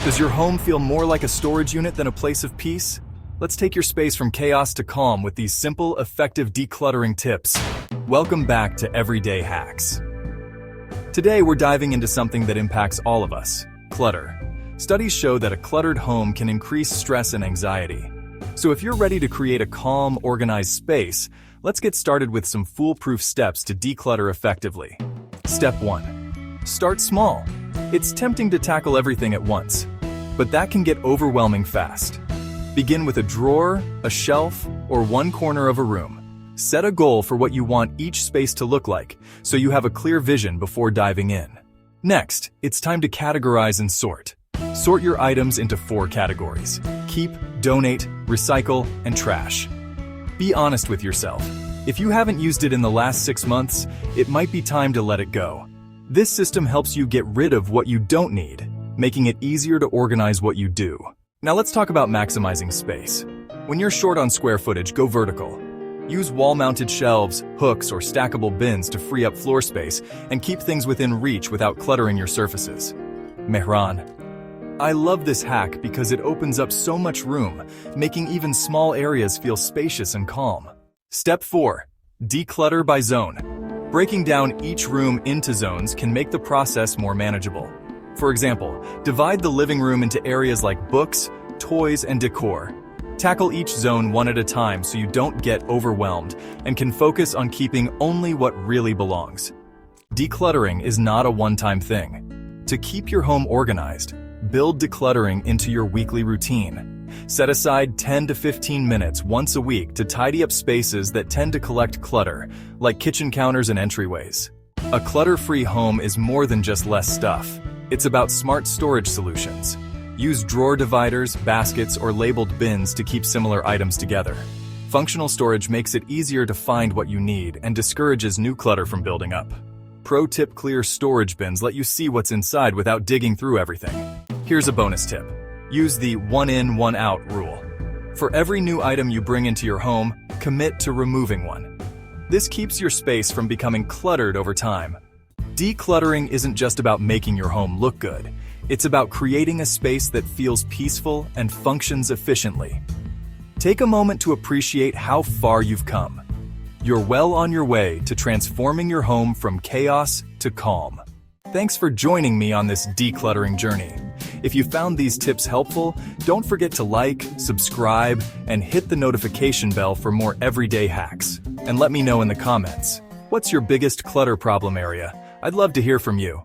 Does your home feel more like a storage unit than a place of peace? Let's take your space from chaos to calm with these simple, effective decluttering tips. Welcome back to Everyday Hacks. Today we're diving into something that impacts all of us: clutter. Studies show that a cluttered home can increase stress and anxiety. So if you're ready to create a calm, organized space, let's get started with some foolproof steps to declutter effectively. Step 1. Start small. It's tempting to tackle everything at once, but that can get overwhelming fast. Begin with a drawer, a shelf, or one corner of a room. Set a goal for what you want each space to look like, so you have a clear vision before diving in. Next, it's time to categorize and sort. Sort your items into 4 categories: keep, donate, recycle, and trash. Be honest with yourself. If you haven't used it in the last 6 months, it might be time to let it go. This system helps you get rid of what you don't need, making it easier to organize what you do. Now let's talk about maximizing space. When you're short on square footage, go vertical. Use wall-mounted shelves, hooks, or stackable bins to free up floor space and keep things within reach without cluttering your surfaces. Mehran. I love this hack because it opens up so much room, making even small areas feel spacious and calm. Step 4. Declutter by zone. Breaking down each room into zones can make the process more manageable. For example, divide the living room into areas like books, toys, and decor. Tackle each zone one at a time so you don't get overwhelmed and can focus on keeping only what really belongs. Decluttering is not a one-time thing. To keep your home organized, build decluttering into your weekly routine. Set aside 10 to 15 minutes once a week to tidy up spaces that tend to collect clutter, like kitchen counters and entryways. A clutter-free home is more than just less stuff. It's about smart storage solutions. Use drawer dividers, baskets, or labeled bins to keep similar items together. Functional storage makes it easier to find what you need and discourages new clutter from building up. Pro tip: clear storage bins let you see what's inside without digging through everything. Here's a bonus tip. Use the one in, one out rule. For every new item you bring into your home, commit to removing one. This keeps your space from becoming cluttered over time. Decluttering isn't just about making your home look good. It's about creating a space that feels peaceful and functions efficiently. Take a moment to appreciate how far you've come. You're well on your way to transforming your home from chaos to calm. Thanks for joining me on this decluttering journey. If you found these tips helpful, don't forget to like, subscribe, and hit the notification bell for more everyday hacks. And let me know in the comments, what's your biggest clutter problem area? I'd love to hear from you.